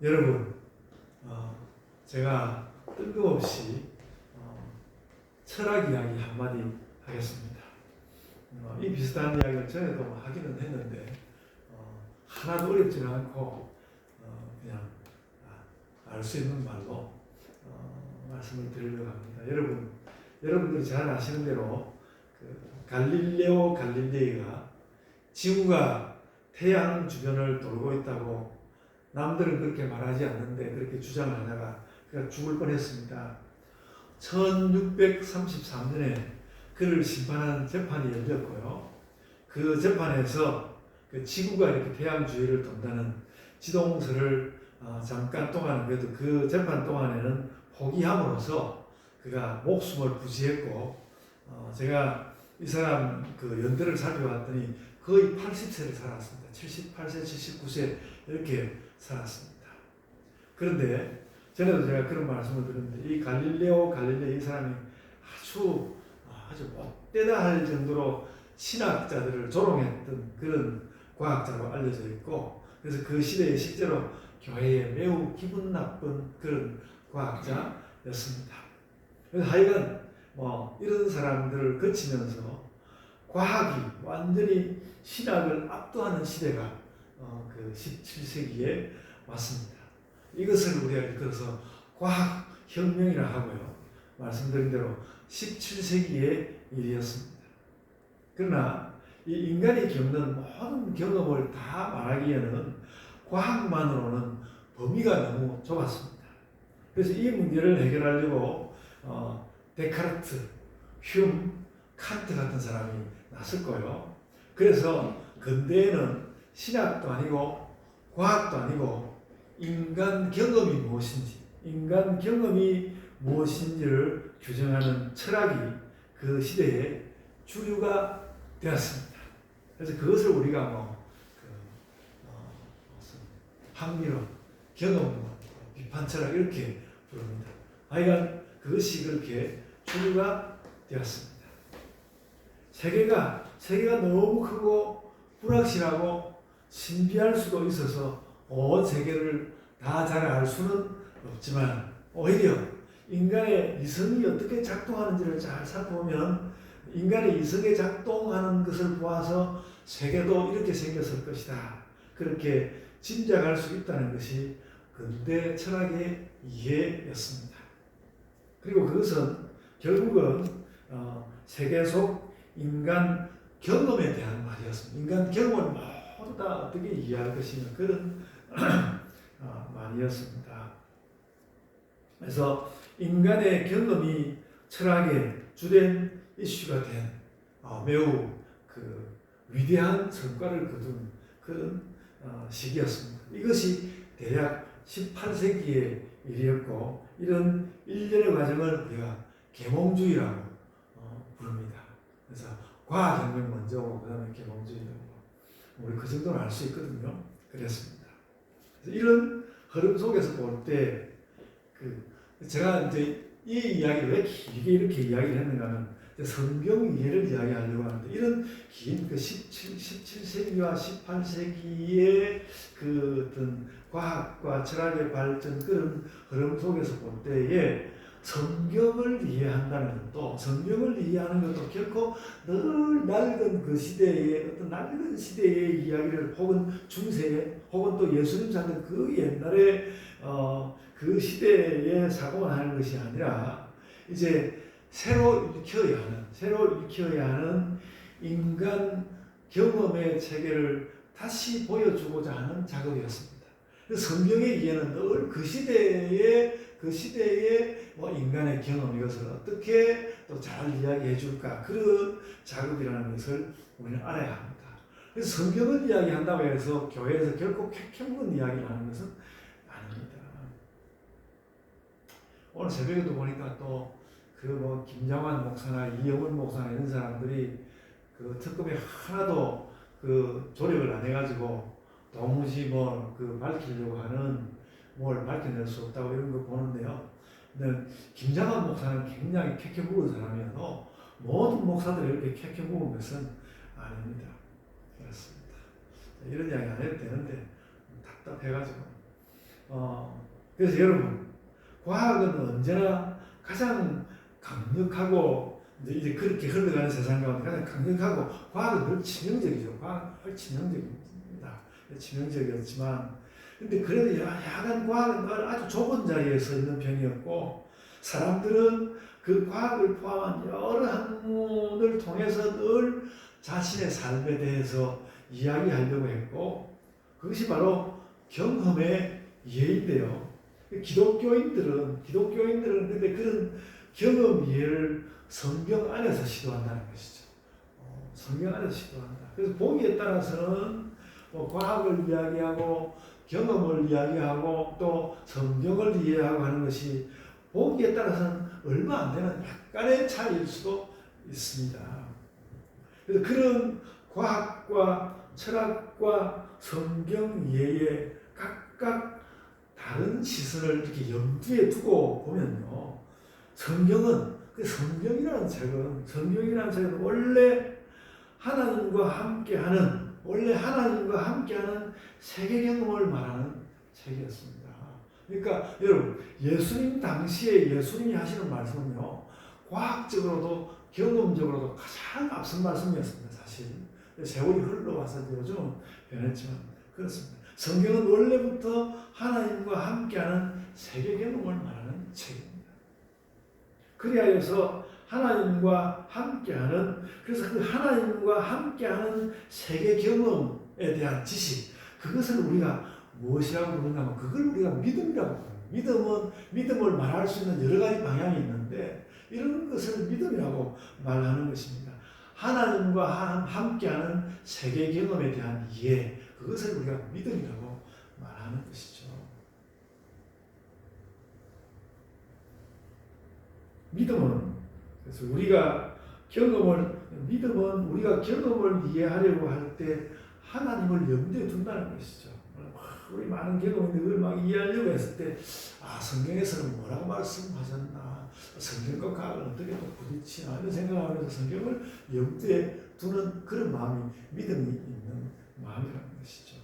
여러분, 제가 뜬금없이 철학 이야기 한마디 하겠습니다. 이 비슷한 이야기를 전에도 하기는 했는데 하나도 어렵지는 않고 그냥 알 수 있는 말로 말씀을 드리려고 합니다. 여러분들이 잘 아시는 대로 갈릴레오 갈릴레이가 지구가 태양 주변을 돌고 있다고 남들은 그렇게 말하지 않는데 그렇게 주장을 하다가 그가 죽을 뻔했습니다. 1633년에 그를 심판한 재판이 열렸고요. 그 재판에서 그 지구가 이렇게 태양 주위를 돈다는 지동설을 잠깐 동안 그래도 그 재판 동안에는 포기함으로써 그가 목숨을 부지했고 제가 이 사람 그 연대를 살펴봤더니 거의 80세를 살았습니다. 78세, 79세 이렇게 살았습니다. 그런데 전에도 제가 그런 말씀을 드렸는데 이 갈릴레오 갈릴레이 이 사람이 아주 못되다 할 정도로 신학자들을 조롱했던 그런 과학자로 알려져 있고, 그래서 그 시대에 실제로 교회에 매우 기분 나쁜 그런 과학자였습니다. 그래서 하여간 이런 사람들을 거치면서 과학이 완전히 신학을 압도하는 시대가 그 17세기에 왔습니다. 이것을 우리가 이끌어서 과학혁명이라 하고요. 말씀드린 대로 17세기의 일이었습니다. 그러나 이 인간이 겪는 모든 경험을 다 말하기에는 과학만으로는 범위가 너무 좁았습니다. 그래서 이 문제를 해결하려고 데카르트, 흉, 칸트 같은 사람이 났을거예요. 그래서 근대에는 신학도 아니고 과학도 아니고 인간 경험이 무엇인지를 규정하는 철학이 그 시대에 주류가 되었습니다. 그래서 그것을 우리가 학리론, 경험론, 비판 철학 이렇게 부릅니다. 하여간 그것이 그렇게 주류가 되었습니다. 세계가 너무 크고 불확실하고 신비할 수도 있어서 온 세계를 다 잘 알 수는 없지만 오히려 인간의 이성이 어떻게 작동하는지를 잘 살펴보면 인간의 이성에 작동하는 것을 보아서 세계도 이렇게 생겼을 것이다. 그렇게 짐작할 수 있다는 것이 근대 철학의 이해였습니다. 그리고 그것은 결국은 세계 속 인간 경험에 대한 말이었습니다. 인간 경험을 모두 다 어떻게 이해할 것이냐 그런 말이었습니다. 그래서 인간의 경험이 철학의 주된 이슈가 된 매우 그 위대한 성과를 거둔 그런 시기였습니다. 이것이 대략 18세기의 일이었고 이런 일련의 과정을 우리가 계몽주의라고 부릅니다. 그래서 과학혁명 먼저 오고 그 다음에 계몽주의라고 우리 그 정도는 알 수 있거든요. 그랬습니다. 그래서 이런 흐름 속에서 볼 때 제가 이제 이 이야기를 왜 길게 이렇게 이야기를 했는가 하면 성경 이해를 이야기하려고 하는데 이런 긴 17세기와 18세기의 그 어떤 과학과 철학의 발전 그런 흐름 속에서 볼 때에 성경을 이해한다는 것도 성경을 이해하는 것도 결코 늘 낡은 그 시대의 어떤 낡은 시대의 이야기를 혹은 중세에 혹은 또 예수님 사는 그 옛날에 그 시대의 사고만 하는 것이 아니라 이제 새로 읽혀야 하는 인간 경험의 체계를 다시 보여주고자 하는 작업이었습니다. 성경의 이해는 늘 그 시대의 인간의 경험 이것을 어떻게 또 잘 이야기해 줄까 그런 작업이라는 것을 우리는 알아야 합니다. 그래서 성경을 이야기한다고 해서 교회에서 결코 쾌쾌한 이야기를 하는 것은 아닙니다. 오늘 새벽에도 보니까 또 김장환 목사나 이영훈 목사나 이런 사람들이 그 특검에 하나도 그 조력을 안 해가지고 도무지 밝히려고 하는 뭘 밝혀낼 수 없다고 이런 거 보는데요. 근데 김장환 목사는 굉장히 캐캐 묵은 사람이어도 모든 목사들이 이렇게 캐캐 묵은 것은 아닙니다. 그렇습니다. 이런 이야기 안 해도 되는데 답답해가지고 그래서 여러분, 과학은 언제나 가장 강력하고 이제 그렇게 흘러가는 세상 가운데 가장 강력하고, 과학은 늘 치명적이죠. 과학은 치명적입니다. 치명적이었지만, 근데 그래도 야간 과학은 늘 아주 좁은 자리에 서 있는 편이었고, 사람들은 그 과학을 포함한 여러 학문을 통해서 늘 자신의 삶에 대해서 이야기하려고 했고, 그것이 바로 경험의 이해인데요. 기독교인들은 근데 그런 경험 이해를 성경 안에서 시도한다는 것이죠. 성경 안에서 시도한다. 그래서 보기에 따라서는 과학을 이야기하고 경험을 이야기하고 또 성경을 이해하고 하는 것이 보기에 따라서는 얼마 안 되는 약간의 차이일 수도 있습니다. 그래서 그런 과학과 철학과 성경 이해에 각각 다른 시선을 이렇게 염두에 두고 보면요, 성경이라는 책은 원래 하나님과 함께하는 세계 경험을 말하는 책이었습니다. 그러니까 여러분, 예수님 당시에 예수님이 하시는 말씀은요, 과학적으로도 경험적으로도 가장 앞선 말씀이었습니다. 사실 세월이 흘러와서 요즘은 변했지만 그렇습니다. 성경은 원래부터 하나님과 함께하는 세계 경험을 말하는 책입니다. 그리하여서 하나님과 함께하는, 그래서 그 하나님과 함께하는 세계 경험에 대한 지식, 그것을 우리가 무엇이라고 부르냐 하면 그걸 우리가 믿음이라고 부릅니다. 믿음을 말할 수 있는 여러 가지 방향이 있는데, 이런 것을 믿음이라고 말하는 것입니다. 하나님과 함께하는 세계 경험에 대한 이해, 그것을 우리가 믿음이라고 말하는 것이죠. 그래서 우리가 경험을 이해하려고 할 때 하나님을 염두에 둔다는 것이죠. 우리 많은 경험인데 그걸 막 이해하려고 했을 때, 성경에서는 뭐라고 말씀하셨나, 성경과 과학을 어떻게 또 부딪히나, 이런 생각하면서 성경을 염두에 두는 그런 마음이 믿음이 있는 마음이라는 것이죠.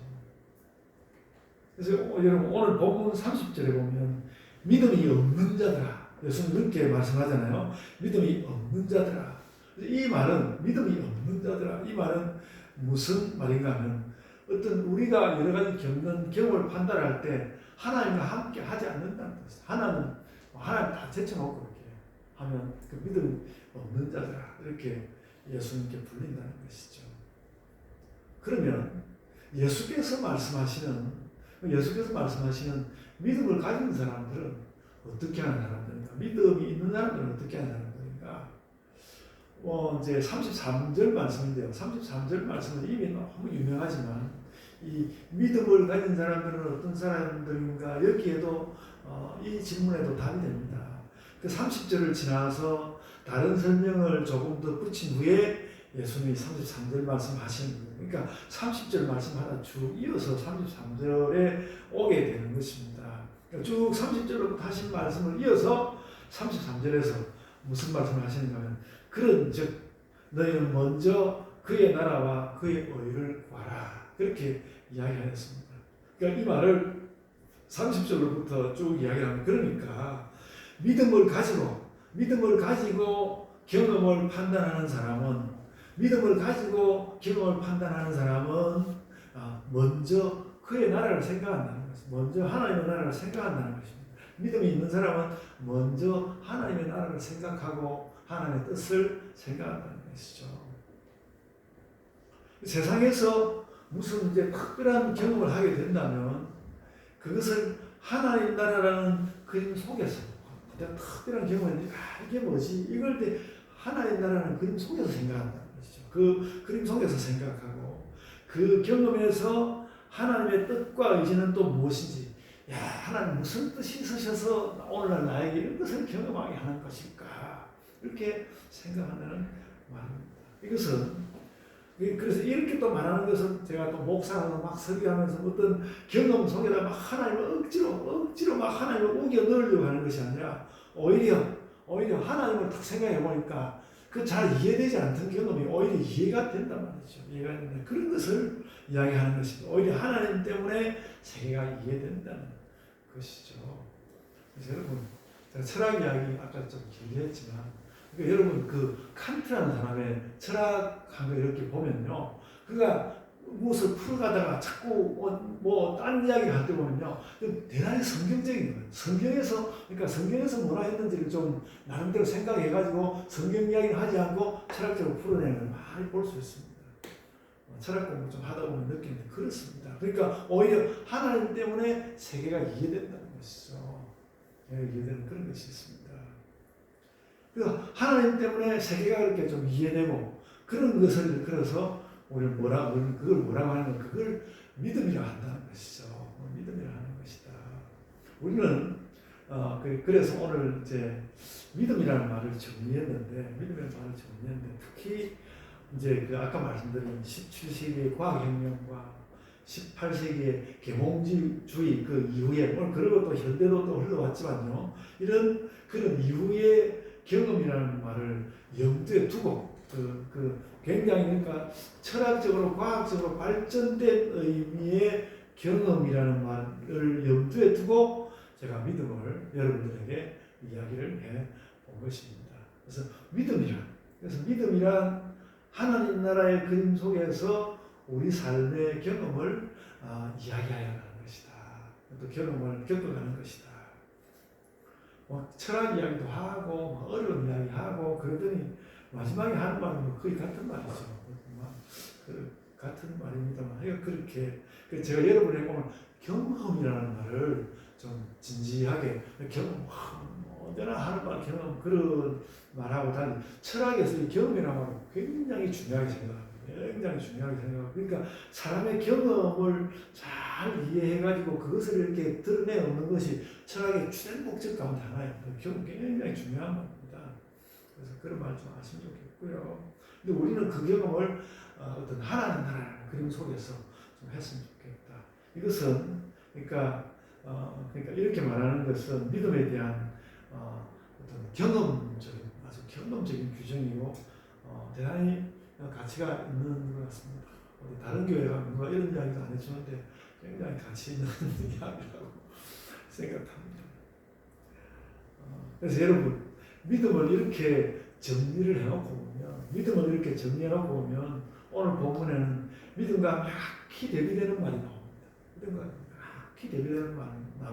그래서 여러분, 오늘 본문 30절에 보면 믿음이 없는 자들아, 예수님 그렇게 말씀하잖아요. 믿음이 없는 자들아. 이 말은 믿음이 없는 자들아, 이 말은 무슨 말인가 하면, 어떤 우리가 여러 가지 겪는 경험을 판단할 때 하나님과 함께 하지 않는다는 것이죠. 하나님 다 제쳐놓고 이렇게 하면 그 믿음 없는 자들아, 이렇게 예수님께 불린다는 것이죠. 그러면 예수께서 말씀하시는 믿음을 가진 사람들은 어떻게 하는 사람들인가? 믿음이 있는 사람들은 어떻게 하는 사람들인가? 이제 33절 말씀인데요. 33절 말씀은 이미 너무 유명하지만, 이 믿음을 가진 사람들은 어떤 사람들인가? 여기에도 이 질문에도 답이 됩니다. 그 30절을 지나서 다른 설명을 조금 더 붙인 후에 예수님이 33절 말씀하시는 거예요. 그러니까 30절 말씀하다 쭉 이어서 33절에 오게 되는 것입니다. 그러니까 쭉 30절로부터 하신 말씀을 이어서 33절에서 무슨 말씀을 하시는가 하면, 그런즉 너희는 먼저 그의 나라와 그의 의를 구하라, 그렇게 이야기하였습니다. 그러니까 이 말을 30절로부터 쭉 이야기하면, 그러니까 믿음을 가지고 경험을 판단하는 사람은 먼저 그의 나라를 생각한다는 것입니다. 먼저 하나님의 나라를 생각한다는 것입니다. 믿음이 있는 사람은 먼저 하나님의 나라를 생각하고 하나님의 뜻을 생각한다는 것이죠. 세상에서 무슨 이제 특별한 경험을 하게 된다면 그것을 하나님 나라라는 그림 속에서, 특별한 경험인데 이게 뭐지? 이걸 때 하나님 나라는 그림 속에서 생각한다는 것이죠. 그 그림 속에서 생각하고 그 경험에서 하나님의 뜻과 의지는 또 무엇인지, 하나님 무슨 뜻이 있으셔서 오늘날 나에게 이런 것을 경험하게 하는 것일까, 이렇게 생각하는 말입니다. 그래서 이렇게 또 말하는 것은, 제가 또 목사하면서 막 설교하면서 어떤 경험 속에다 막 하나님을 억지로 막 하나님을 우겨 넣으려고 하는 것이 아니라, 오히려 하나님을 딱 생각해 보니까 그 잘 이해되지 않던 경험이 오히려 이해가 된단 말이죠. 이해가 된다. 그런 것을 이야기하는 것입니다. 오히려 하나님 때문에 세계가 이해된다는 것이죠. 그래서 여러분, 제가 철학 이야기 아까 좀 길게 했지만, 그러니까 여러분 그 칸트라는 사람의 철학한 거 이렇게 보면요, 그가 무엇을 풀어가다가 자꾸 딴 이야기를 할 때 보면요, 대단히 성경적인 거예요. 그러니까 성경에서 뭐라 했는지를 좀 나름대로 생각해가지고 성경 이야기를 하지 않고 철학적으로 풀어내는 걸 많이 볼 수 있습니다. 철학 공부 좀 하다 보면 느끼는데 그렇습니다. 그러니까 오히려 하나님 때문에 세계가 이해된다는 것이죠. 이해되는 그런 것이 있습니다. 그래서 하나님 때문에 세계가 그렇게 좀 이해되고 그런 것을 그래서 우리는 그걸 뭐라고 하는 건 그걸 믿음이라 한다는 것이죠. 믿음이라 하는 것이다. 우리는 그래서 오늘 이제 믿음이라는 말을 정리했는데 특히 이제 그 아까 말씀드린 17세기의 과학혁명과 18세기의 계몽주의 그 이후에 물론 그런 것도 현대도 또 흘러왔지만요, 이런 그런 이후의 경험이라는 말을 염두에 두고 굉장히 그러니까 철학적으로 과학적으로 발전된 의미의 경험이라는 말을 염두에 두고 제가 믿음을 여러분들에게 이야기를 해 본 것입니다. 그래서 믿음이란 하나님 나라의 그림 속에서 우리 삶의 경험을 이야기하여 가는 것이다. 또 경험을 겪어가는 것이다. 철학 이야기도 하고 어려운 이야기 하고 그러더니 마지막에 하는 말은 거의 같은 말이죠. 같은 말입니다만 그렇게 제가 여러분에게 오늘 경험이라는 말을 좀 진지하게 언제나 하는 말 경험 그런 말하고 달리 철학에서 이 경험이라는 말은 굉장히 중요하게 생각합니다. 그러니까 사람의 경험을 잘 이해해가지고 그것을 이렇게 드러내놓는 것이 철학의 주된 목적 가운데 하나예요. 경험 굉장히 중요한 말입니다. 그래서 그런 말 좀 아시면 좋겠고요. 근데 우리는 그 경험을 어떤 하나님 나라의 그림 속에서 좀 했으면 좋겠다. 이것은 그러니까 이렇게 말하는 것은 믿음에 대한 어떤 아주 경험적인 규정이고 대단히 가치가 있는 것 같습니다. 다른 교회가 누가 이런 이야기도 안 해주는데 굉장히 가치 있는 이야기라고 생각합니다. 그래서 여러분 믿음을 이렇게 정리를 해놓고 보면 오늘 본문에는 믿음과 명확히 대비되는 말이 나옵니다.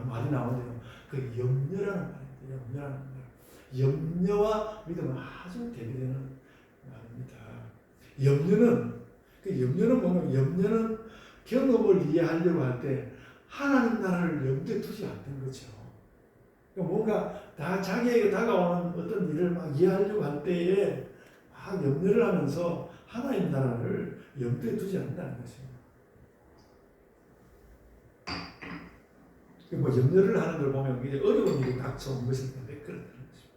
말이 나오는데요. 그 염려라는 말입니다. 염려와 믿음은 아주 대비되는 말입니다. 염려는 경험을 이해하려고 할 때 하나님 나라를 염두에 두지 않는 거죠. 뭔가 다 자기에게 다가오는 어떤 일을 막 이해하려고 할 때에 막 염려를 하면서 하나님 나라를 염두에 두지 않는다는 것입니다. 염려를 하는 걸 보면 이제 어려운 일이 닥쳐온 것일 텐데 그렇다는 것입니다.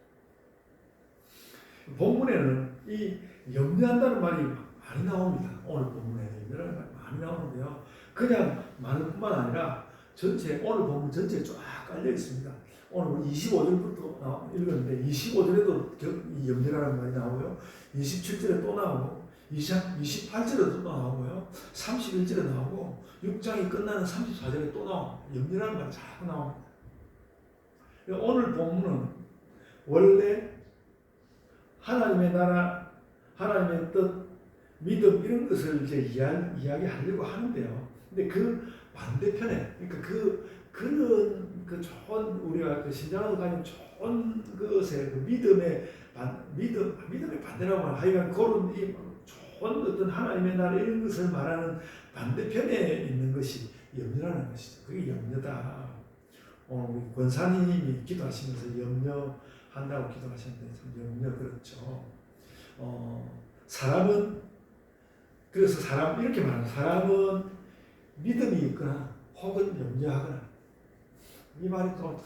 본문에는 이 염려한다는 말이 많이 나옵니다. 오늘 본문에 염려라는 말이 많이 나오는데요. 그냥 많은 뿐만 아니라 오늘 본문 전체에 쫙 깔려 있습니다. 오늘 25절부터 읽었는데 25절에도 이 염려라는 말이 나오고요. 27절에 또 나오고 28절에도 또 나오고요. 31절에 나오고 6장이 끝나는 34절에 또 나옵니다. 염려라는 말이 자꾸 나옵니다. 오늘 본문은 원래 하나님의 나라, 하나님의 뜻, 믿음 이런 것을 이제 이야기하려고 하는데요. 근데 그 반대편에 그런 좋은 우리가 신장으로 가진 좋은 것에 믿음의 반대라고 하면 하여간 그런 이 좋은 어떤 하나님의 나라 이런 것을 말하는 반대편에 있는 것이 염려라는 것이죠. 그게 염려다. 우리 권사님이 기도하시면서 염려한다고 기도하셨는데 참 염려 그렇죠. 이렇게 말합니다. 사람은 믿음이 있거나 혹은 염려하거나 이 말이 또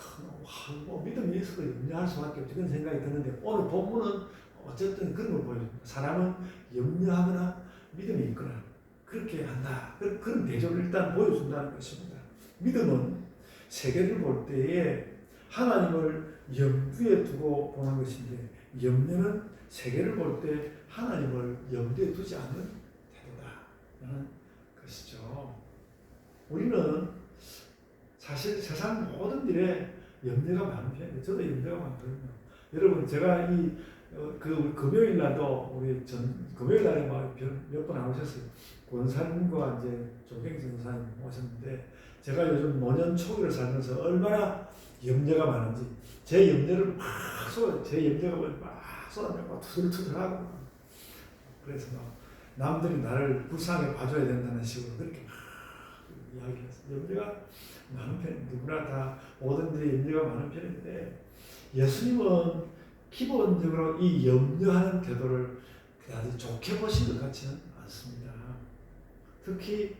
믿음이 있어도 염려할 수밖에 없지 그런 생각이 드는데 오늘 본문은 어쨌든 그런 걸 보여줍니다. 사람은 염려하거나 믿음이 있거나 그렇게 한다. 그런 대조를 일단 보여준다는 것입니다. 믿음은 세계를 볼 때에 하나님을 염두에 두고 보는 것인데 염려는 세계를 볼 때 하나님을 염두에 두지 않는 태도다라는 것이죠. 우리는 사실 세상 모든 일에 염려가 많은 편이에요. 저도 염려가 많거든요. 여러분, 제가 우리 금요일 날도 금요일 날에 몇 번 나오셨어요. 권사님과 이제 조경희 전사님 오셨는데, 제가 요즘 노년 초기를 살면서 얼마나 염려가 많은지, 제 염려를 제 염려가 막 쏟아내고 투덜투덜하고, 그래서 남들이 나를 불쌍하게 봐줘야 된다는 식으로 그렇게 막 이야기했어요. 염려가 많은 편, 누구나 다 모든 일에 염려가 많은 편인데, 예수님은 기본적으로 이 염려하는 태도를 그다지 좋게 보신 것 같지는 않습니다. 특히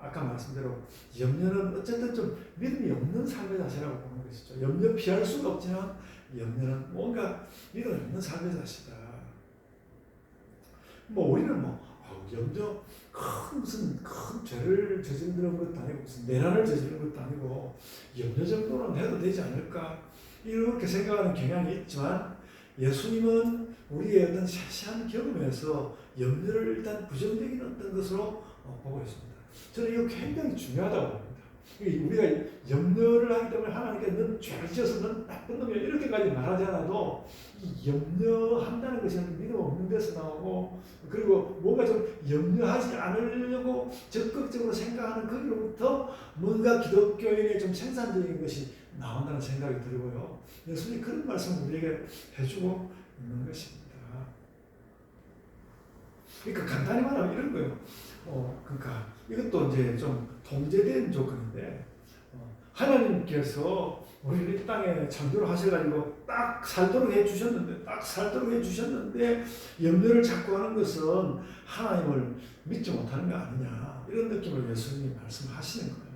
아까 말씀대로 염려는 어쨌든 좀 믿음이 없는 삶의 자세라고 보는 것이죠. 염려 피할 수가 없지만 염려는 뭔가 믿음이 없는 삶의 자세다. 우리는 염려 무슨 큰 죄를 저지르는 것도 아니고 무슨 내란을 저지르는 것도 아니고 염려 정도는 해도 되지 않을까 이렇게 생각하는 경향이 있지만, 예수님은 우리의 어떤 세세한 경험에서 염려를 일단 부정적인 어떤 것으로 보고 있습니다. 저는 이거 굉장히 중요하다고 봅니다. 우리가 염려를 하기 때문에 하나님께 넌 죄를 지어서 넌 나쁜 놈이야 이렇게까지 말하지 않아도, 이 염려한다는 것이 믿음 없는 데서 나오고, 그리고 뭔가 좀 염려하지 않으려고 적극적으로 생각하는 거기로부터 뭔가 기독교인의 좀 생산적인 것이 나온다는 생각이 들고요. 예수님이 그런 말씀을 우리에게 해주고 있는 것입니다. 그러니까 간단히 말하면 이런 거예요. 그러니까 이것도 이제 좀 통제된 조건인데, 하나님께서 우리를 이 땅에 창조를 하셔가지고 딱 살도록 해주셨는데 염려를 자꾸 하는 것은 하나님을 믿지 못하는 거 아니냐, 이런 느낌을 예수님이 말씀하시는 거예요.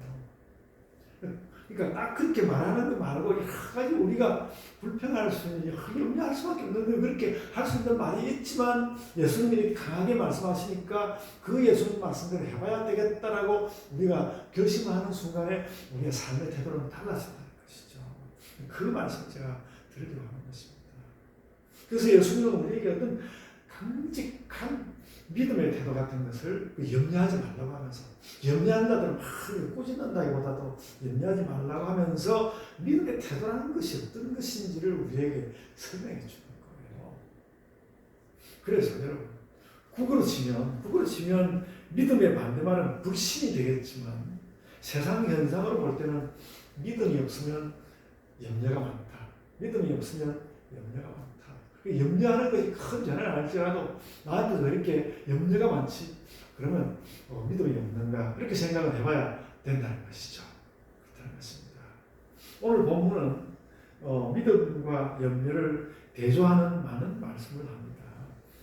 그러니까 딱 그렇게 말하는 거 말고 여러 가지 우리가 불평할 수 있는, 염려할 수밖에 없는데 그렇게 할 수 있는 말이 있지만, 예수님이 강하게 말씀하시니까 그 예수님 말씀대로 해봐야 되겠다라고 우리가 결심하는 순간에 우리의 삶의 태도는 달라진다는 것이죠. 그 말씀을 제가 드리려고 하는 것입니다. 그래서 예수님은 우리에게 어떤 강직한 믿음의 태도 같은 것을 염려하지 말라고 하면서, 염려하는 자들은 막 꾸짖는다기보다도 염려하지 말라고 하면서 믿음의 태도라는 것이 어떤 것인지를 우리에게 설명해 주는 거예요. 그래서 여러분, 국어로 치면 믿음의 반대말은 불신이 되겠지만, 세상 현상으로 볼 때는 믿음이 없으면 염려가 많다. 믿음이 없으면 염려가 많다. 염려하는 것이 큰 죄는 아닐지라도 나한테도 이렇게 염려가 많지, 그러면 믿음이 없는가 이렇게 생각을 해봐야 된다는 것이죠. 그렇다는 것입니다. 오늘 본문은 믿음과 염려를 대조하는 많은 말씀을 합니다.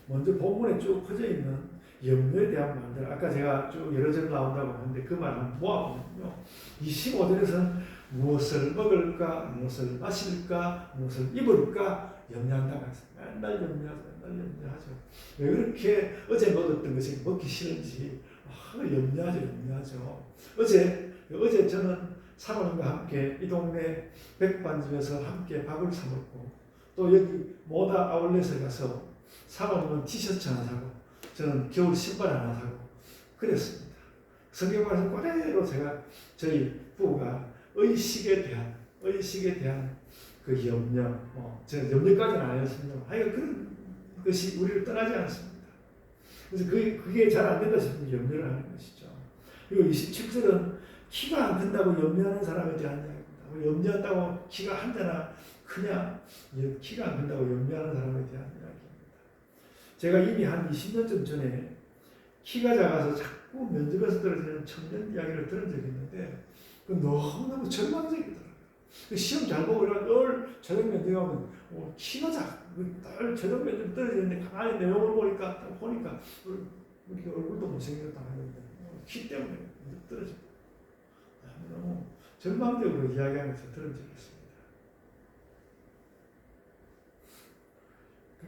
먼저 본문에 쭉 퍼져 있는 염려에 대한 말들, 아까 제가 쭉 여러 절 나온다고 하는데 그 말은 모아보면요, 25절에서는 무엇을 먹을까, 무엇을 마실까, 무엇을 입을까 염려한다고 했어요. 맨날 염려하죠. 왜 그렇게 어제 먹었던 것이 먹기 싫은지 염려하죠. 어제 저는 사모님과 함께 이 동네 백반집에서 함께 밥을 사 먹고, 또 여기 모다 아울렛에 가서 사모님은 티셔츠 하나 사고 저는 겨울 신발 하나 사고 그랬습니다. 성경 말씀 그대로 제가 저희 부부가 의식에 대한 그 염려, 제가 염려까지는 아니었습니다. 하여간 그런 것이 우리를 떠나지 않습니다. 그래서 그게 잘 안 된다 싶으면 염려를 하는 것이죠. 그리고 27절은 키가 안 큰다고 염려하는 사람에 대한 이야기입니다. 염려한다고 키가 한자나 크냐, 키가 안 큰다고 염려하는 사람에 대한 이야기입니다. 제가 이미 한 20년 전에 키가 작아서 자꾸 면접에서 떨어지는 청년 이야기를 들은 적이 있는데, 너무너무 절망적이더라고요. 시험 잘 보고 이러면 늘 최종 면접에 가면 키가 늘 최종 면접 떨어지는데 가만히 내용을 보니까 이렇게 얼굴도 못생겼다 하는데 키 때문에 떨어지고, 너무 절망적으로 이야기하면서 들은 적이 있습니다.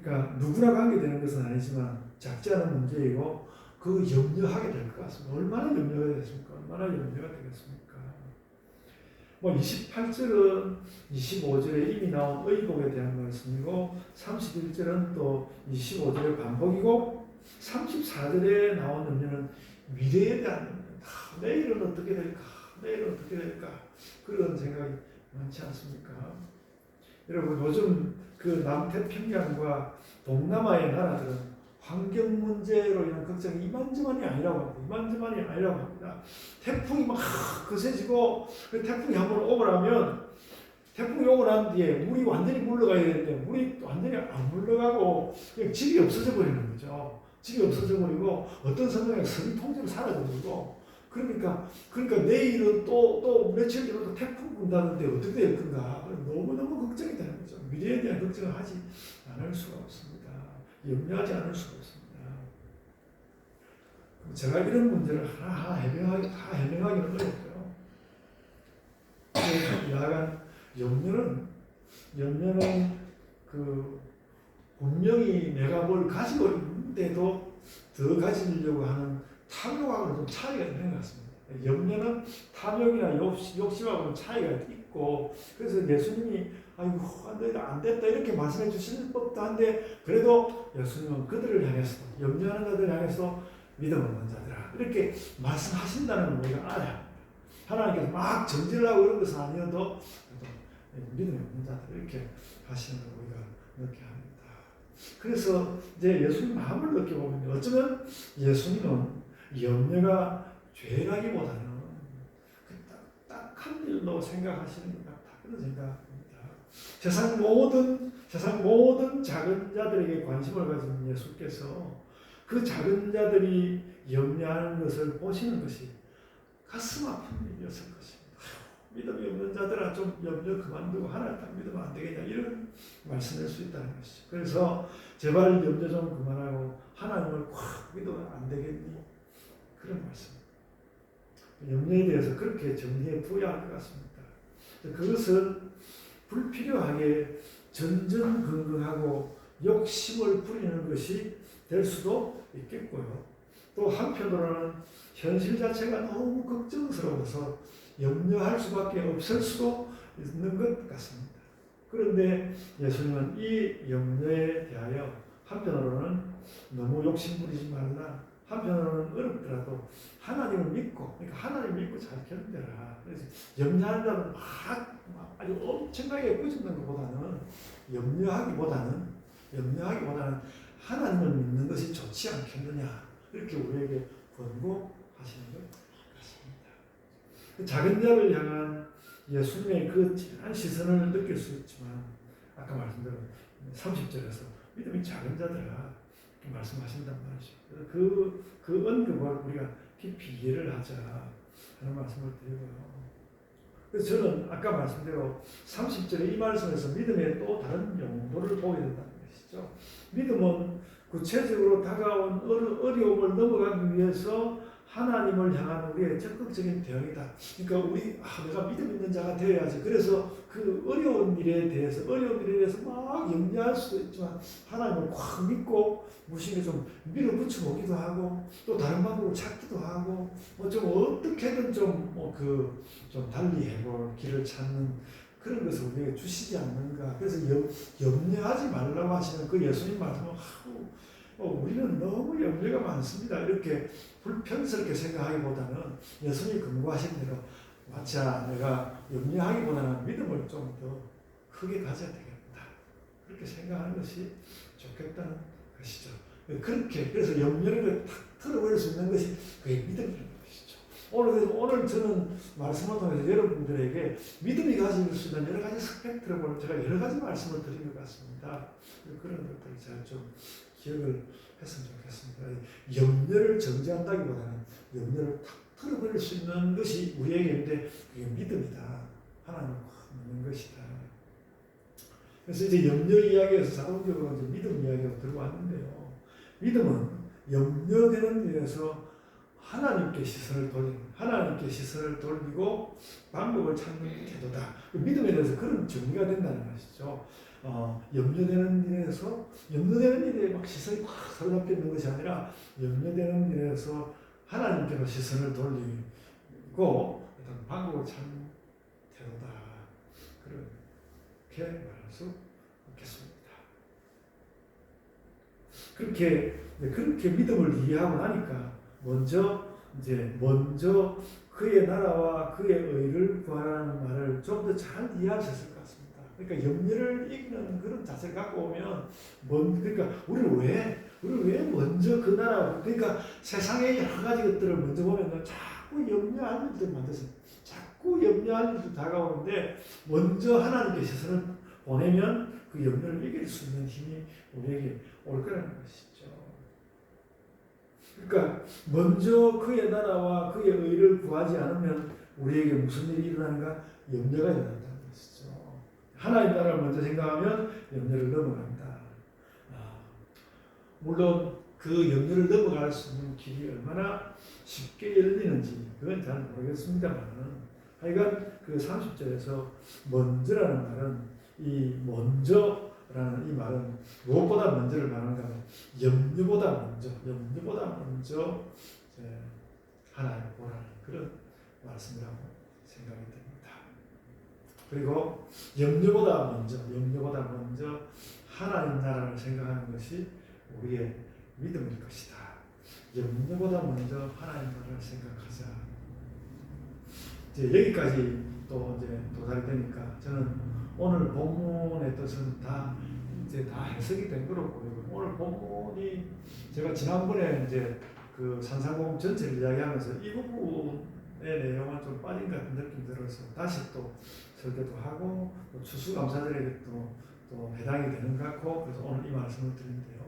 그러니까 누구나 가게 되는 것은 아니지만 작지 않은 문제이고, 그 염려하게 될 것 같습니다. 얼마나 염려가 되겠습니까? 얼마나 염려가 되겠습니까? 28절은 25절에 이미 나온 의복에 대한 말씀이고, 31절은 또 25절의 반복이고, 34절에 나온 염려는 미래에 대한 염려입니다. 내일은 어떻게 될까? 그런 생각이 많지 않습니까? 여러분 요즘 그 남태평양과 동남아의 나라들은 환경 문제로 인한 걱정이 이만저만이 아니라고 합니다. 이만저만이 아니라고 합니다. 태풍이 막 거세지고 그 태풍이 한번 오고 나면 태풍이 오고 난 뒤에 물이 완전히 물러가야 되는데 물이 완전히 안 물러가고 그냥 집이 없어져 버리는 거죠. 집이 없어져 버리고 어떤 성경에 성이 통째로 사라져 버리고 그러니까 내일은 또 며칠 뒤로 또 태풍 분다는데 어떻게 될 건가 너무너무 걱정이 되는 거죠. 미래에 대한 걱정을 하지 않을 수가 없습니다. 염려하지 않을 수가 없습니다. 제가 이런 문제를 하나하나 해명하기는 어렵고요. 야간 염려는 그 분명히 내가 뭘 가지고 있는데도 더 가지려고 하는 탐욕하고는 좀 차이가 있는 것 같습니다. 염려는 탐욕이나 욕심하고는 차이가 있고 그래서 예수님이 아이고 안 됐다 이렇게 말씀해 주실 법도 한데 그래도 예수님은 그들을 향해서 염려하는 자들을 향해서 믿음 없는 자들아 이렇게 말씀하신다는 걸 우리가 알아야 합니다. 하나님께서 막 정죄하고 이런 것은 아니어도 믿음이 없는 자들 이렇게 하시는 걸 우리가 느껴야 합니다. 그래서 이제 예수님 마음을 느껴보면 어쩌면 예수님은 염려가 죄라기보다는 딱한 일로 생각하시는 것 같다. 그런 생각합니다. 세상 모든 작은 자들에게 관심을 가진 예수께서 그 작은 자들이 염려하는 것을 보시는 것이 가슴 아픈 일이었을 것입니다. 믿음이 없는 자들아 좀 염려 그만두고 하나님 딱 믿으면 안 되겠냐 이런 말씀을 할 수 있다는 것이죠. 그래서 제발 염려 좀 그만하고 하나님을 꽉 믿으면 안 되겠니? 그런 말씀. 염려에 대해서 그렇게 정리해 두어야 할 것 같습니다. 그것은 불필요하게 전전긍긍하고 욕심을 부리는 것이 될 수도 있겠고요. 또 한편으로는 현실 자체가 너무 걱정스러워서 염려할 수밖에 없을 수도 있는 것 같습니다. 그런데 예수님은 이 염려에 대하여 한편으로는 너무 욕심부리지 말라. 한편으로는 어렵더라도 하나님을 믿고, 그러니까 하나님을 믿고 잘 견뎌라. 그래서 염려하는 자는 막 아주 엄청나게 꾸짖는 것보다는 염려하기보다는 하나님을 믿는 것이 좋지 않겠느냐. 이렇게 우리에게 권고하시는 것 같습니다. 그 작은 자를 향한 예수님의 그 진한 시선을 느낄 수 있지만 아까 말씀드린 30절에서 믿음이 작은 자들아 말씀하신단 말이죠. 그 언급을 우리가 깊이 이해를 하자 하는 말씀을 드리고요. 그래서 저는 아까 말씀대로 30절에 이 말씀에서 믿음의 또 다른 용도를 보게 된다는 것이죠. 믿음은 구체적으로 다가온 어려움을 넘어가기 위해서 하나님을 향한 우리의 적극적인 대응이다. 그러니까 내가 믿음 있는 자가 되어야지. 그래서 그 어려운 일에 대해서 막 염려할 수도 있지만 하나님을 꽉 믿고 무심히 좀 밀어붙여 보기도 하고 또 다른 방법을 찾기도 하고 좀 어떻게든 좀 달리 해볼 길을 찾는 그런 것을 우리에게 주시지 않는가. 그래서 염려하지 말라고 하시는 그 예수님 말씀을 우리는 너무 염려가 많습니다. 이렇게 불편스럽게 생각하기보다는 예수님이 권고하신 대로 맞자 내가 염려하기보다는 믿음을 좀 더 크게 가져야 되겠다. 그렇게 생각하는 것이 좋겠다는 것이죠. 그래서 염려를 탁 털어버릴 수 있는 것이 그게 믿음이라는 것이죠. 오늘 저는 말씀을 통해서 여러분들에게 믿음이 가질 수 있는 여러 가지 스펙트럼을 제가 여러 가지 말씀을 드린 것 같습니다. 그런 것들을 잘 좀 기억을 했으면 좋겠습니다. 염려를 정지한다기보다는 염려를 탁 털어버릴 수 있는 것이 우리에게 있는데 그게 믿음이다. 하나님을 확 믿는 것이다. 그래서 이제 염려 이야기에서 자동적으로 이제 믿음 이야기가 들어왔는데요. 믿음은 염려되는 일에서 하나님께 시선을 돌리고 방법을 찾는 태도다. 믿음에 대해서 그런 정리가 된다는 것이죠. 염려되는 일에 막 시선이 확 사로잡혀 있는 것이 아니라 염려되는 일에서 하나님께로 시선을 돌리고 어떤 방법을 찾는 태도다. 그렇게 말할 수 있겠습니다. 그렇게 믿음을 이해하고 나니까 먼저 그의 나라와 그의 의를 구하라는 말을 좀 더 잘 이해하셨을 것 같습니다. 그러니까 염려를 이기는 그런 자세를 갖고 오면 그러니까 우리는 왜 먼저 그 나라, 그러니까 세상의 여러 가지 것들을 먼저 보면 자꾸 염려할 일들 만드세요. 자꾸 염려할 일들 다가오는데 먼저 하나님께 시선을 보내면 그 염려를 이길 수 있는 힘이 우리에게 올 거라는 것이죠. 그러니까 먼저 그의 나라와 그의 의를 구하지 않으면 우리에게 무슨 일이 일어나는가? 염려가 일어난다는 것이죠. 하나님 나라를 먼저 생각하면 염려를 넘어간다. 물론 그 염려를 넘어갈 수 있는 길이 얼마나 쉽게 열리는지 그건 잘 모르겠습니다만 하여간 그 30절에서 먼저라는 말은 이 먼저라는 이 말은 무엇보다 먼저를 말하는가 하면 염려보다 먼저 하나님을 보라는 그런 말씀이라고 생각이 됩니다. 그리고 염려보다 먼저 하나님 나라를 생각하는 것이 우리의 믿음일 것이다. 염려보다 먼저 하나님 나라를 생각하자. 이제 여기까지 또 이제 도달이 되니까 저는 오늘 본문의 뜻은 다 해석이 된 거로 보이고 오늘 본문이 제가 지난번에 이제 그 산상공 전체를 이야기하면서 이 부분의 내용은 좀 빠진 것 같은 느낌이 들어서 다시 또 설교도 하고 또 추수감사절에게 또 해당이 되는 것 같고 그래서 오늘 이 말씀을 드리는데요.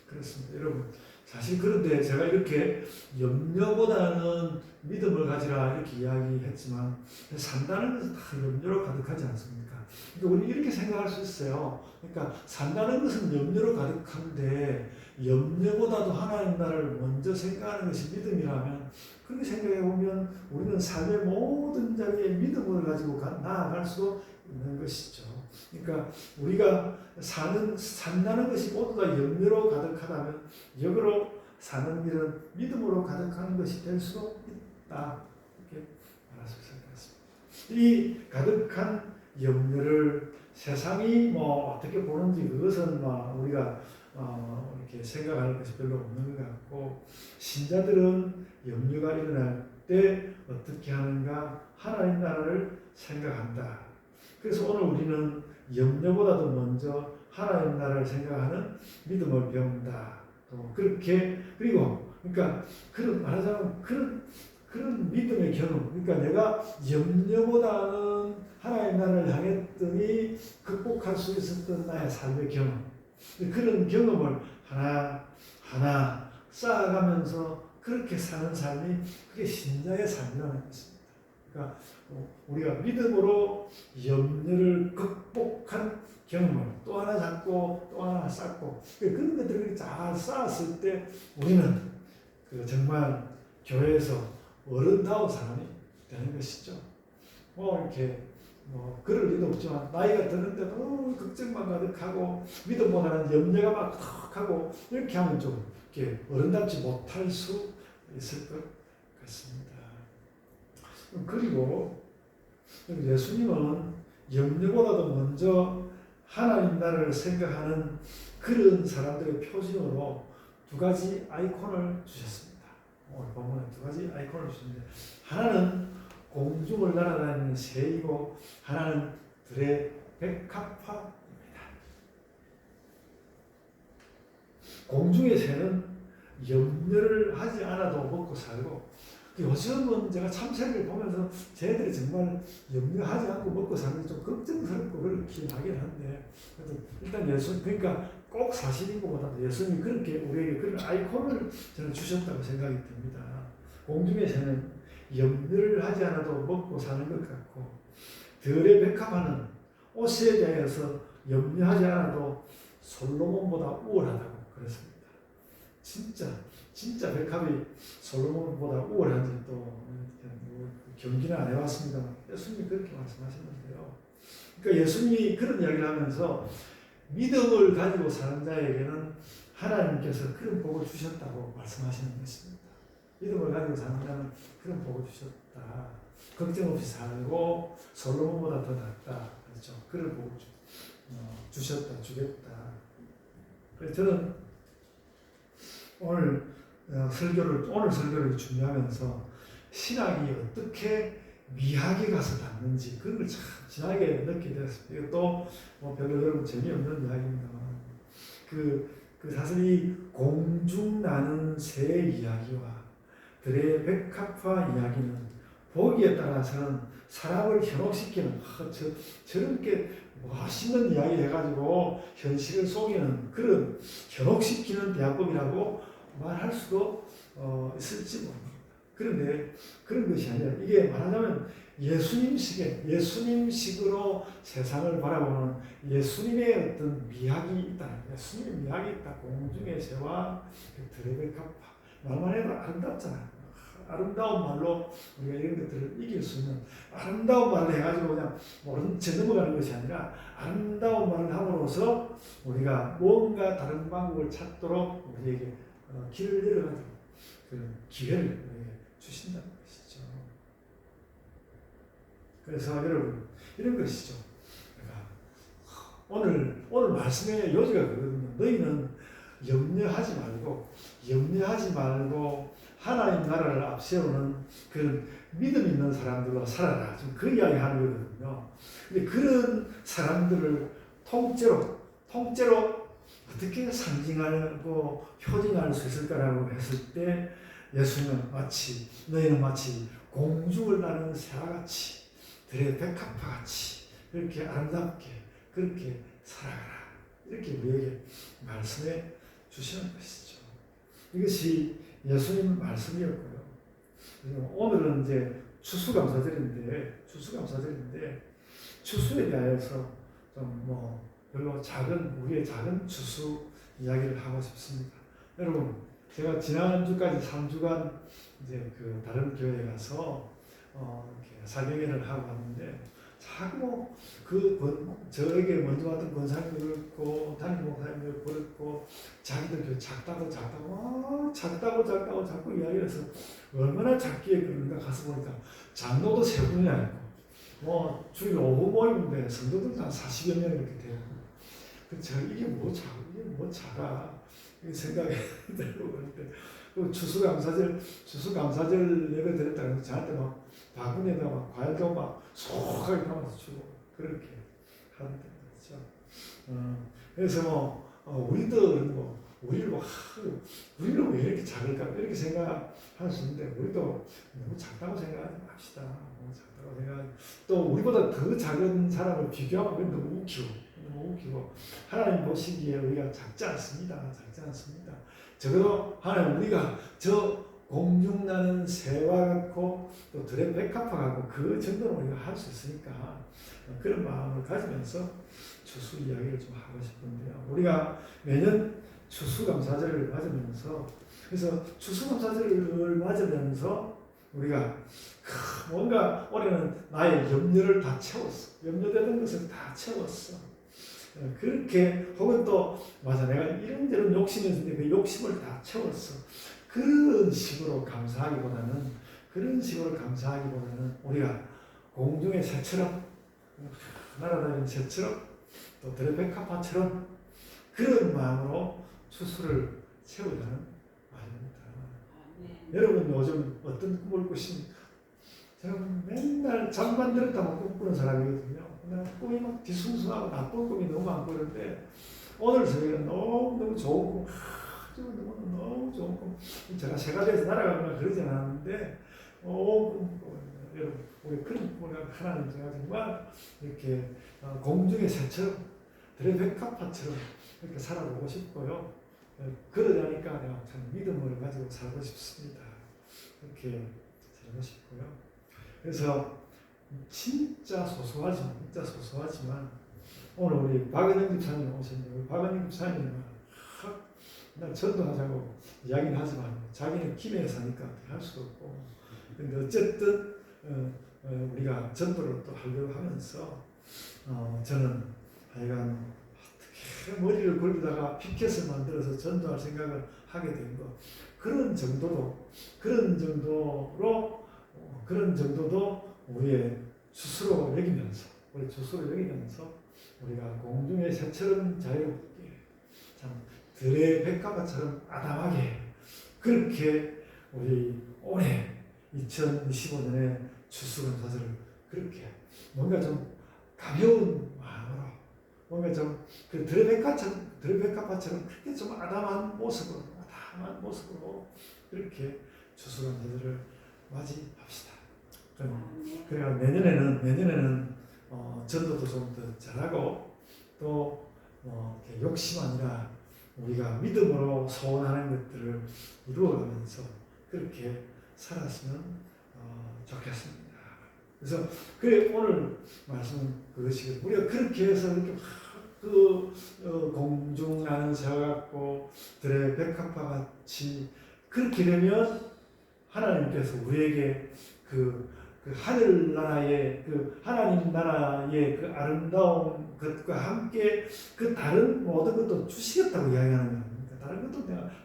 그렇습니다. 여러분 사실 그런데 제가 이렇게 염려보다는 믿음을 가지라 이렇게 이야기했지만 산다는 것은 다 염려로 가득하지 않습니까? 그러니까 우리 이렇게 생각할 수 있어요. 그러니까 산다는 것은 염려로 가득한데 염려보다도 하나님 나라를 먼저 생각하는 것이 믿음이라면 그렇게 생각해 보면 우리는 삶의 모든 자리에 믿음을 가지고 나아갈 수 있는 것이죠. 그러니까 우리가 산다는 것이 모두 다 염려로 가득하다면 역으로 사는 일은 믿음으로 가득한 것이 될 수 있다. 이렇게 말할 수 있을 것 같습니다. 이 가득한 염려를 세상이 어떻게 보는지 그것은 우리가 이렇게 생각하는 것이 별로 없는 것 같고 신자들은 염려가 일어날 때 어떻게 하는가 하나님 나라를 생각한다. 그래서 오늘 우리는 염려보다도 먼저 하나님 나라를 생각하는 믿음을 배운다. 또 그렇게 그리고 그러니까 그런 말하자면 그런 믿음의 경험. 그러니까 내가 염려보다는 하나님 나라를 향했더니 극복할 수 있었던 나의 삶의 경험. 그런 경험을 하나 쌓아가면서 그렇게 사는 삶이 그게 신자의 삶이라는 것입니다. 그러니까 우리가 믿음으로 염려를 극복한 경험을 또 하나 잡고 또 하나 쌓고 그런 것들을 잘 쌓았을 때 우리는 정말 교회에서 어른다운 사람이 되는 것이죠. 이렇게 그럴 리도 없지만 나이가 드는데도 걱정만 가득하고 믿음보다는 염려가 막 턱하고 이렇게 하면 좀 이렇게 어른답지 못할 수 있을 것 같습니다. 그리고 예수님은 염려보다도 먼저 하나님 나라를 생각하는 그런 사람들의 표징으로 두 가지 아이콘을 주셨습니다. 오늘 본문에 두 가지 아이콘을 주셨는데 하나는 공중을 날아다니는 새이고 하나는 들의 백합화입니다. 공중의 새는 염려를 하지 않아도 먹고 살고 요즘은 제가 참새를 보면서 쟤들이 정말 염려하지 않고 먹고 사는 게 좀 걱정스럽고 그렇긴 하긴 한데 그래도 일단 예수님 그러니까 꼭 사실인 것보다도 예수님이 그렇게 우리에게 그런 아이콘을 저는 주셨다고 생각이 듭니다. 공중의 새는 염려를 하지 않아도 먹고 사는 것 같고 들의 백합화는 옷에 대해서 염려하지 않아도 솔로몬보다 우월하다고 그랬습니다. 진짜 백합이 솔로몬보다 우월한지 또 경기는 안 해봤습니다. 예수님이 그렇게 말씀하셨는데요. 그러니까 예수님이 그런 이야기를 하면서 믿음을 가지고 사는 자에게는 하나님께서 그런 복을 주셨다고 말씀하시는 것입니다. 믿음을 가지고 사는 자는 그런 복을 주셨다. 걱정 없이 살고 솔로몬보다 더 낫다. 그렇죠. 그런 복을 주셨다, 주겠다. 그래서 저는 오늘 설교를 준비하면서 신학이 어떻게 미학에 가서 닿는지 그걸 참 진하게 느끼게 되었습니다. 이것도 뭐 별로 여러분 재미없는 이야기입니다만 그 사실 이 공중 나는 새 이야기와 들의 백합화 이야기는 보기에 따라서는 사람을 현혹시키는 저렇게 멋있는 이야기 해가지고 현실을 속이는 그런 현혹시키는 대화법이라고 말할 수도 있을지 모릅니다. 그런데 그런 것이 아니라 이게 말하자면 예수님식으로 세상을 바라보는 예수님의 어떤 미학이 있다. 예수님의 미학이 있다. 공중의 새와 들의 백합화. 말만 해도 아름답잖아요. 아름다운 말로 우리가 이런 것들을 이길 수 있는 아름다운 말을 해가지고 그냥 모른 채 넘어가는 것이 아니라 아름다운 말을 함으로써 우리가 뭔가 다른 방법을 찾도록 우리에게 길을 열어가지고 그 기회를 우리에게 주신다는 것이죠. 그래서 여러분 이런 것이죠. 오늘 말씀의 요지가 그거거든요. 너희는 염려하지 말고 하나님 나라를 앞세우는 그런 믿음 있는 사람들로 살아라. 좀 그 이야기 하는 거거든요. 근데 그런 사람들을 통째로 어떻게 상징하고 표징할 수 있을까라고 했을 때 예수님은 너희는 마치 공중을 나는 새와 같이 들의 백합화 같이 그렇게 아름답게 그렇게 살아가라. 이렇게 우리에게 말씀해 주시는 것이죠. 이것이 예수님 말씀이었고요. 오늘은 이제 추수감사절인데 추수에 대해서 좀 별로 우리의 작은 추수 이야기를 하고 싶습니다. 여러분, 제가 지난주까지 3주간 이제 그 다른 교회에 가서 이렇게 사경회를 하고 왔는데 자꾸 저에게 먼저 왔던 권사님도 그렇고 담임 목사님도 그렇고 자기들 작다고 자꾸 이야기해서 얼마나 작기에 그러는가 가서 보니까 장로도 세 분이 아니고 주일 오후 모임인데 성도들도 한 40여 명 이렇게 돼요. 제가 이게 뭐 작아 이 생각이 들고 그런데 추수감사절 예배 드렸다고 저한테 막 바구니에다 막 과일도 막 소하게 담아서 주고 그렇게 하는 거죠. 그래서 우리도 우리는 왜 이렇게 작을까 이렇게 생각할 수 있는데 우리도 너무 작다고 생각하지 맙시다. 너무 작다고 생각. 또 우리보다 더 작은 사람을 비교하면 너무 웃기고 하나님 보시기에 우리가 작지 않습니다. 적어도 하나님 우리가 저 공중 나는 새와 같고 또 들의 백합화 같고 그 정도는 우리가 할 수 있으니까 그런 마음을 가지면서 추수 이야기를 좀 하고 싶은데요. 우리가 매년 추수감사절을 맞으면서 그래서 추수감사절을 맞으면서 우리가 뭔가 올해는 나의 염려를 다 채웠어. 염려되는 것을 다 채웠어. 그렇게 혹은 또 내가 이런저런 욕심이 있는데 그 욕심을 다 채웠어. 그런 식으로 감사하기보다는 우리가 공중의 새처럼 날아다니는 새처럼 또 들의 백합화처럼 그런 마음으로 추수를 채우자는 말입니다. 여러분 요즘 어떤 꿈을 꾸십니까? 저는 맨날 잠만 들었다만 꿈꾸는 사람이거든요. 꿈이 막 뒤숭숭하고 나쁜 꿈이 너무 많고 그런데 오늘 저희가 너무 좋은 꿈, 너무 좋은 꿈. 제가 새가 돼서 날아가거나 그러지 않았는데 여러분 우리 그런 꿈을 하나님 제가 정말 이렇게 공중의 새처럼 들의 백합화처럼 이렇게 살아보고 싶고요. 그러자니까 내가 참 믿음을 가지고 살고 싶습니다. 이렇게 살고 싶고요. 그래서 진짜 소소하지만 오늘 우리 박은영 집사님 오셨는데 박은영 집사님은 나 전도하자고 이야기는 하지만 자기는 김해에 사니까 할 수도 없고 근데 어쨌든 우리가 전도를 또 하려고 하면서 저는 하여간 어떻게 머리를 굴리다가 피켓을 만들어서 전도할 생각을 하게 된 것 그런 정도도 우리의 스스로 여기면서 우리가 공중의 새처럼 자유롭게 참 들의 백합화처럼 아담하게 그렇게 우리 올해 2025년에 추수감사절을 그렇게 뭔가 좀 가벼운 마음으로 뭔가 좀 그 드레베카파처럼 그렇게 좀 아담한 모습으로 그렇게 추수감사절을 맞이합시다. 그래야 내년에는 전도도 좀 더 잘하고 또 욕심 아니라 우리가 믿음으로 소원하는 것들을 이루어가면서 그렇게 살았으면 좋겠습니다. 그래서 그래 오늘 말씀은 그것이 우리가 그렇게 해서 이렇게 공중나는 새와 같고 들의 백합화 같이 그렇게 되면 하나님께서 우리에게 그 하늘나라의 하나님 나라의 그 아름다운 것과 함께 그 다른 모든 것도 주시겠다고 이야기하는 겁니다.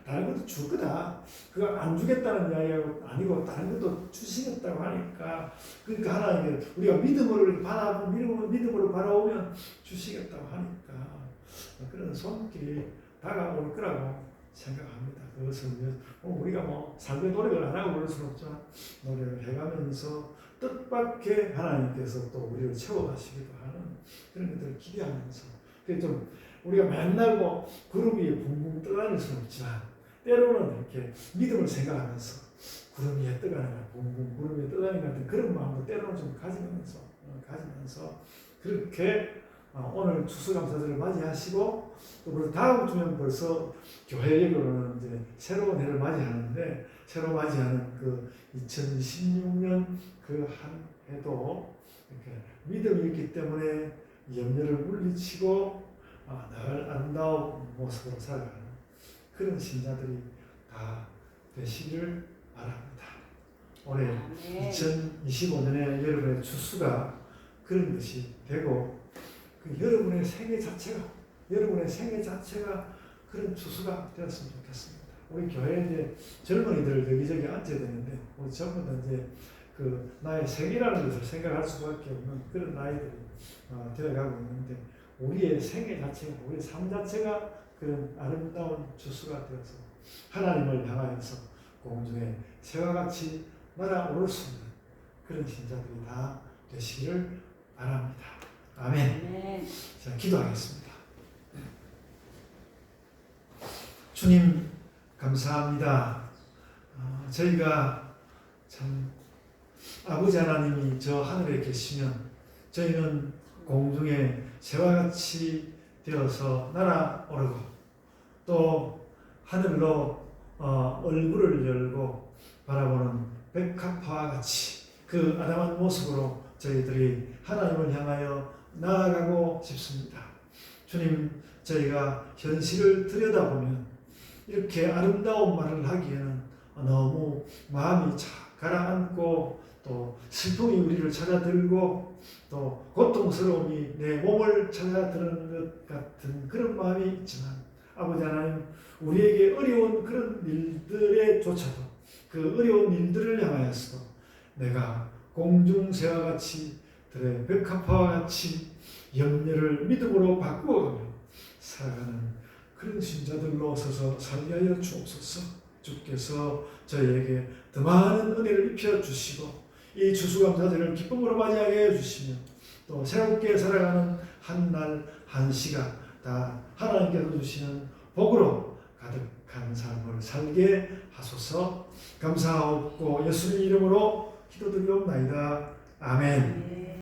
다른 것도 줄 거다. 그거 안 주겠다는 이야기가 아니고 다른 것도 주시겠다고 하니까 그러니까 하나님께 우리가 믿음으로 바라오면 주시겠다고 하니까 그런 손길이 다가올 거라고 생각합니다. 그것은 우리가 살게 노력을 안 하고 그럴 수는 없지만 노력을 해가면서 뜻밖의 하나님께서 또 우리를 채워가시기도 하는 그런 것들을 기대하면서 좀 우리가 맨날 구름 위에 붕붕 떠다닐 수는 없지만 때로는 이렇게 믿음을 생각하면서 구름 위에 떠다니는 붕붕 구름 위에 떠다니는 같은 그런 마음도 때로는 좀 가지면서 그렇게 오늘 추수감사절을 맞이하시고 또 다음 주면 벌써 교회적으로는 이제 새로운 해를 맞이하는데 새로 맞이하는 그 2026년 그 한 해도 이렇게 믿음이 있기 때문에 염려를 물리치고 늘 아름다운 모습으로 살아가는 그런 신자들이 다 되시기를 바랍니다. 올해 2025년에 여러분의 추수가 그런 것이 되고 여러분의 생애 자체가 그런 추수가 되었으면 좋겠습니다. 우리 교회에 이제 젊은이들 여기저기 앉아야 되는데 우리 전부 다 이제 나의 생이라는 것을 생각할 수밖에 없는 그런 나이들이 되어가고 있는데 우리의 생애 자체가 우리의 삶 자체가 그런 아름다운 추수가 되어서 하나님을 향하여서 공중에 새와 같이 날아오를 수 있는 그런 신자들이 다 되시기를 바랍니다. 아멘. 자, 기도하겠습니다. 주님 감사합니다. 저희가 참 아버지 하나님이 저 하늘에 계시면 저희는 공중에 새와 같이 되어서 날아오르고 또 하늘로 얼굴을 열고 바라보는 백합화와 같이 그 아담한 모습으로 저희들이 하나님을 향하여 나아가고 싶습니다. 주님, 저희가 현실을 들여다보면 이렇게 아름다운 말을 하기에는 너무 마음이 가라앉고 또 슬픔이 우리를 찾아들고 또 고통스러움이 내 몸을 찾아드는 것 같은 그런 마음이 있지만 아버지 하나님, 우리에게 어려운 그런 일들에조차도 그 어려운 일들을 향하여서 내가 공중새와 같이 들의 백합화와 같이 염려를 믿음으로 바꾸어가며 살아가는 그런 신자들로 서서 살게 하여 주옵소서. 주께서 저희에게 더 많은 은혜를 입혀주시고 이 추수감사절을 기쁨으로 맞이하게 해주시며 또 새롭게 살아가는 한 날 한 시간 다 하나님께서 주시는 복으로 가득한 삶을 살게 하소서. 감사하옵고 예수님 이름으로 기도드리옵나이다. 아멘.